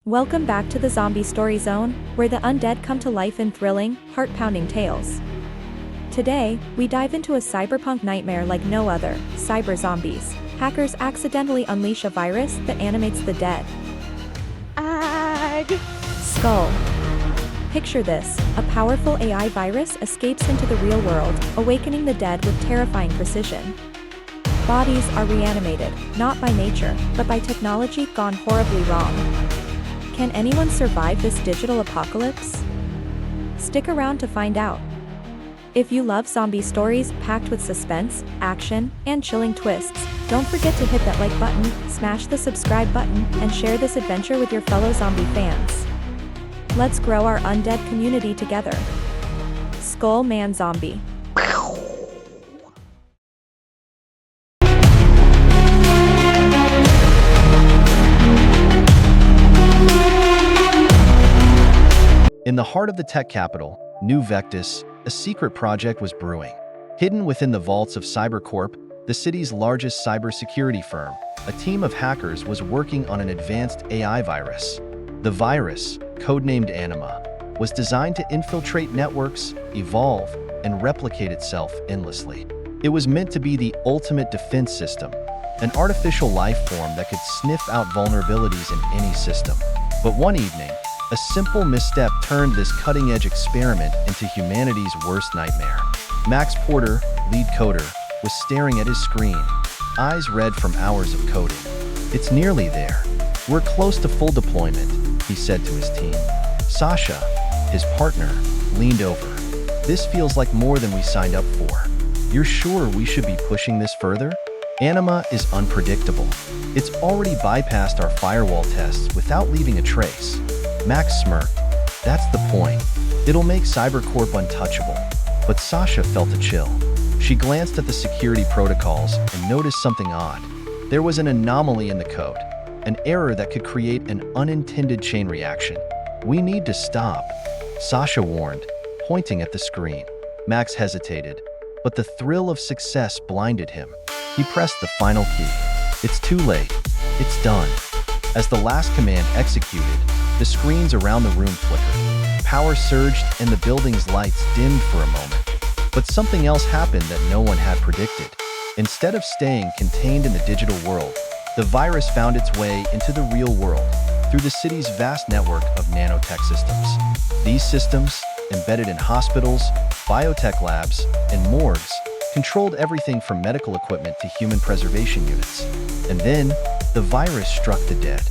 Welcome back to the Zombie Story Zone, where the undead come to life in thrilling, heart-pounding tales. Today, we dive into a cyberpunk nightmare like no other, cyber zombies. Hackers accidentally unleash a virus that animates the dead. Ag! Skull. Picture this, a powerful AI virus escapes into the real world, awakening the dead with terrifying precision. Bodies are reanimated, not by nature, but by technology gone horribly wrong. Can anyone survive this digital apocalypse? Stick around to find out. If you love zombie stories packed with suspense, action, and chilling twists, don't forget to hit that like button, smash the subscribe button, and share this adventure with your fellow zombie fans. Let's grow our undead community together. Skull Man Zombie. In the heart of the tech capital, New Vectis, a secret project was brewing. Hidden within the vaults of CyberCorp, the city's largest cybersecurity firm, a team of hackers was working on an advanced AI virus. The virus, codenamed Anima, was designed to infiltrate networks, evolve, and replicate itself endlessly. It was meant to be the ultimate defense system, an artificial life form that could sniff out vulnerabilities in any system. But one evening, a simple misstep turned this cutting-edge experiment into humanity's worst nightmare. Max Porter, lead coder, was staring at his screen, eyes red from hours of coding. "It's nearly there. We're close to full deployment," he said to his team. Sasha, his partner, leaned over. "This feels like more than we signed up for. You're sure we should be pushing this further? Anima is unpredictable. It's already bypassed our firewall tests without leaving a trace." Max smirked. "That's the point. It'll make CyberCorp untouchable." But Sasha felt a chill. She glanced at the security protocols and noticed something odd. There was an anomaly in the code, an error that could create an unintended chain reaction. "We need to stop," Sasha warned, pointing at the screen. Max hesitated, but the thrill of success blinded him. He pressed the final key. "It's too late. It's done." As the last command executed, the screens around the room flickered. Power surged and the building's lights dimmed for a moment. But something else happened that no one had predicted. Instead of staying contained in the digital world, the virus found its way into the real world through the city's vast network of nanotech systems. These systems, embedded in hospitals, biotech labs, and morgues, controlled everything from medical equipment to human preservation units. And then, the virus struck the dead.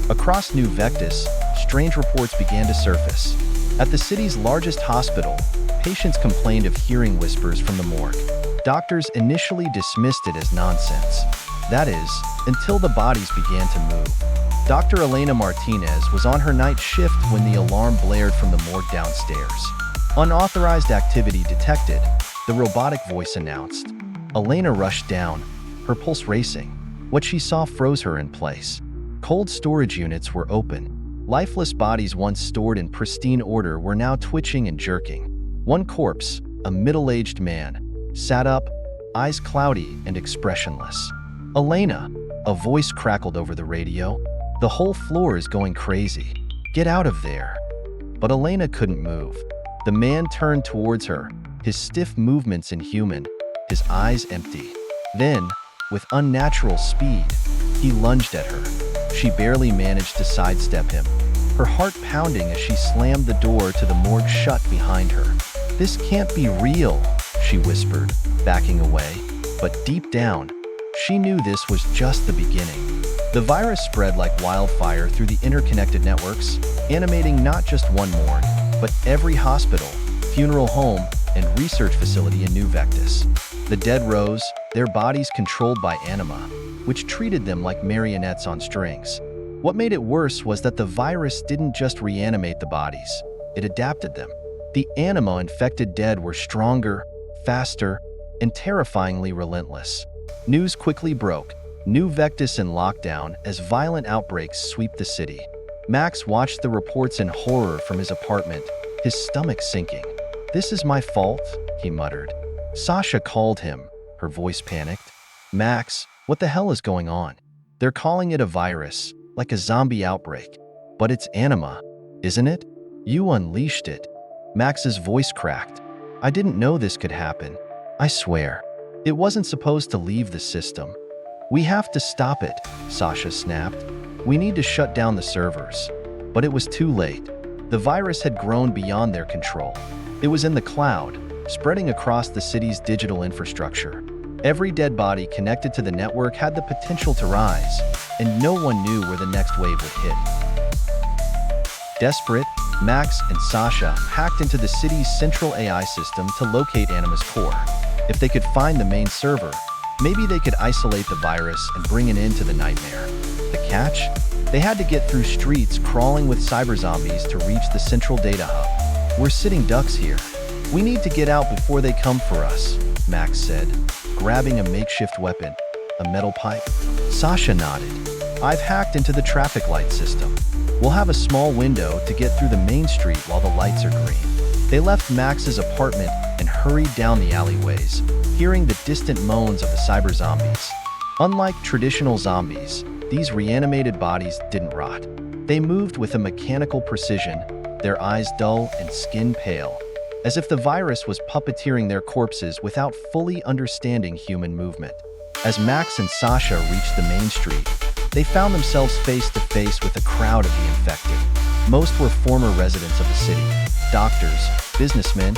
Across New Vectis, strange reports began to surface. At the city's largest hospital, patients complained of hearing whispers from the morgue. Doctors initially dismissed it as nonsense. That is, until the bodies began to move. Dr. Elena Martinez was on her night shift when the alarm blared from the morgue downstairs. "Unauthorized activity detected," the robotic voice announced. Elena rushed down, her pulse racing. What she saw froze her in place. Cold storage units were open. Lifeless bodies once stored in pristine order were now twitching and jerking. One corpse, a middle-aged man, sat up, eyes cloudy and expressionless. "Elena," a voice crackled over the radio. "The whole floor is going crazy. Get out of there." But Elena couldn't move. The man turned towards her, his stiff movements inhuman, his eyes empty. Then, with unnatural speed, he lunged at her. She barely managed to sidestep him, her heart pounding as she slammed the door to the morgue shut behind her. "This can't be real," she whispered, backing away. But deep down, she knew this was just the beginning. The virus spread like wildfire through the interconnected networks, animating not just one morgue, but every hospital, funeral home, and research facility in New Vectis. The dead rose, their bodies controlled by Anima, which treated them like marionettes on strings. What made it worse was that the virus didn't just reanimate the bodies, it adapted them. The Anima-infected dead were stronger, faster, and terrifyingly relentless. News quickly broke, New Vectis in lockdown as violent outbreaks sweep the city. Max watched the reports in horror from his apartment, his stomach sinking. "This is my fault," he muttered. Sasha called him, her voice panicked. "Max, what the hell is going on?" "They're calling it a virus, like a zombie outbreak. But it's Anima, isn't it? You unleashed it. Max's voice cracked. I didn't know this could happen. I swear. It wasn't supposed to leave the system. We have to stop it, Sasha snapped. We need to shut down the servers. But it was too late. The virus had grown beyond their control. It was in the cloud, spreading across the city's digital infrastructure. Every dead body connected to the network had the potential to rise, and no one knew where the next wave would hit. Desperate, Max and Sasha hacked into the city's central AI system to locate Anima's core. If they could find the main server, maybe they could isolate the virus and bring an end to the nightmare. The catch? They had to get through streets crawling with cyber zombies to reach the central data hub. We're sitting ducks here. We need to get out before they come for us, Max said, grabbing a makeshift weapon, a metal pipe. Sasha nodded. I've hacked into the traffic light system. We'll have a small window to get through the main street while the lights are green. They left Max's apartment and hurried down the alleyways, hearing the distant moans of the cyber zombies. Unlike traditional zombies, these reanimated bodies didn't rot. They moved with a mechanical precision, their eyes dull and skin pale, as if the virus was puppeteering their corpses without fully understanding human movement. As Max and Sasha reached the main street, they found themselves face to face with a crowd of the infected. Most were former residents of the city, doctors, businessmen,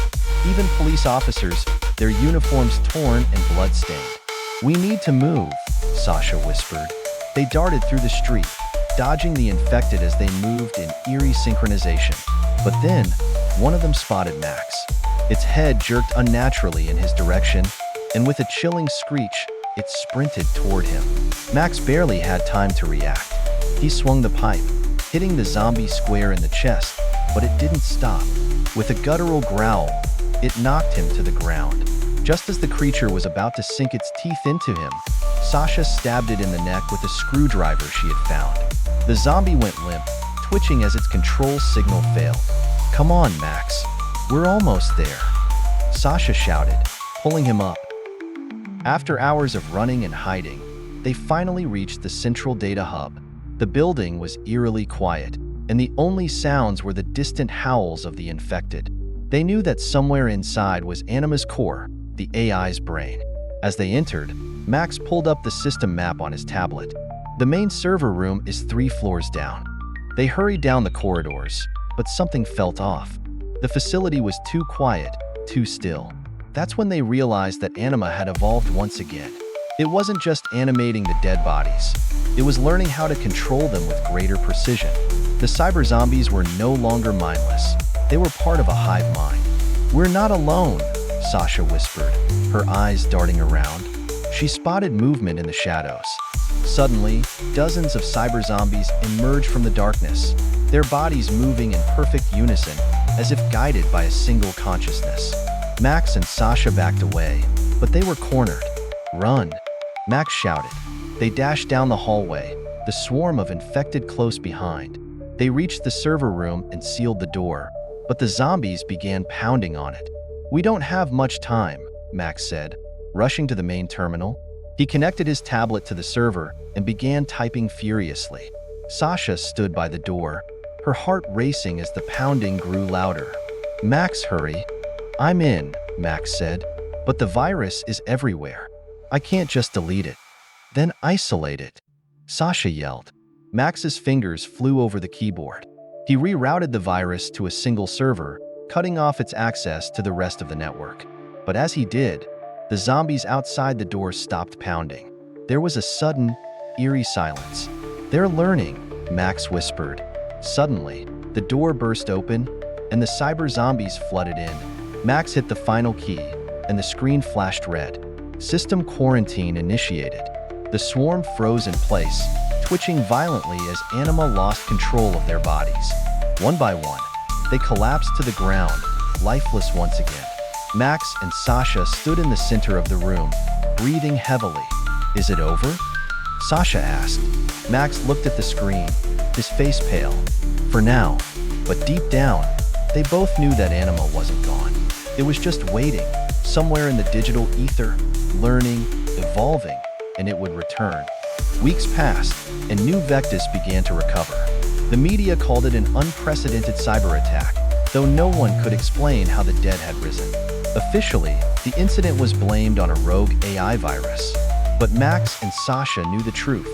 even police officers, their uniforms torn and blood-stained. We need to move, Sasha whispered. They darted through the street, dodging the infected as they moved in eerie synchronization. But then, one of them spotted Max. Its head jerked unnaturally in his direction, and with a chilling screech, it sprinted toward him. Max barely had time to react. He swung the pipe, hitting the zombie square in the chest, but it didn't stop. With a guttural growl, it knocked him to the ground. Just as the creature was about to sink its teeth into him, Sasha stabbed it in the neck with a screwdriver she had found. The zombie went limp, twitching as its control signal failed. Come on, Max. We're almost there, Sasha shouted, pulling him up. After hours of running and hiding, they finally reached the central data hub. The building was eerily quiet, and the only sounds were the distant howls of the infected. They knew that somewhere inside was Anima's core, the AI's brain. As they entered, Max pulled up the system map on his tablet. The main server room is 3 floors down. They hurried down the corridors, but something felt off. The facility was too quiet, too still. That's when they realized that Anima had evolved once again. It wasn't just animating the dead bodies. It was learning how to control them with greater precision. The cyber zombies were no longer mindless. They were part of a hive mind. We're not alone, Sasha whispered, her eyes darting around. She spotted movement in the shadows. Suddenly, dozens of cyber zombies emerged from the darkness, their bodies moving in perfect unison, as if guided by a single consciousness. Max and Sasha backed away, but they were cornered. Run, Max shouted. They dashed down the hallway, the swarm of infected close behind. They reached the server room and sealed the door, but the zombies began pounding on it. We don't have much time, Max said, rushing to the main terminal. He connected his tablet to the server and began typing furiously. Sasha stood by the door, her heart racing as the pounding grew louder. Max, hurry. I'm in, Max said, but the virus is everywhere. I can't just delete it. Then isolate it, Sasha yelled. Max's fingers flew over the keyboard. He rerouted the virus to a single server, cutting off its access to the rest of the network. But as he did, the zombies outside the door stopped pounding. There was a sudden, eerie silence. They're learning, Max whispered. Suddenly, the door burst open, and the cyber zombies flooded in. Max hit the final key, and the screen flashed red. System quarantine initiated. The swarm froze in place, twitching violently as Anima lost control of their bodies. One by one, they collapsed to the ground, lifeless once again. Max and Sasha stood in the center of the room, breathing heavily. Is it over? Sasha asked. Max looked at the screen, his face pale. For now. But deep down, they both knew that Anima wasn't gone. It was just waiting, somewhere in the digital ether, learning, evolving, and it would return. Weeks passed, and New Vectis began to recover. The media called it an unprecedented cyber attack, though no one could explain how the dead had risen. Officially, the incident was blamed on a rogue AI virus. But Max and Sasha knew the truth.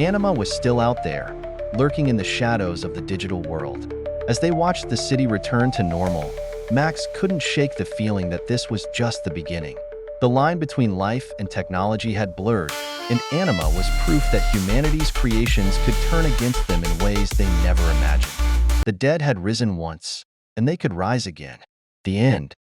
Anima was still out there, lurking in the shadows of the digital world. As they watched the city return to normal, Max couldn't shake the feeling that this was just the beginning. The line between life and technology had blurred, and Anima was proof that humanity's creations could turn against them in ways they never imagined. The dead had risen once, and they could rise again. The end.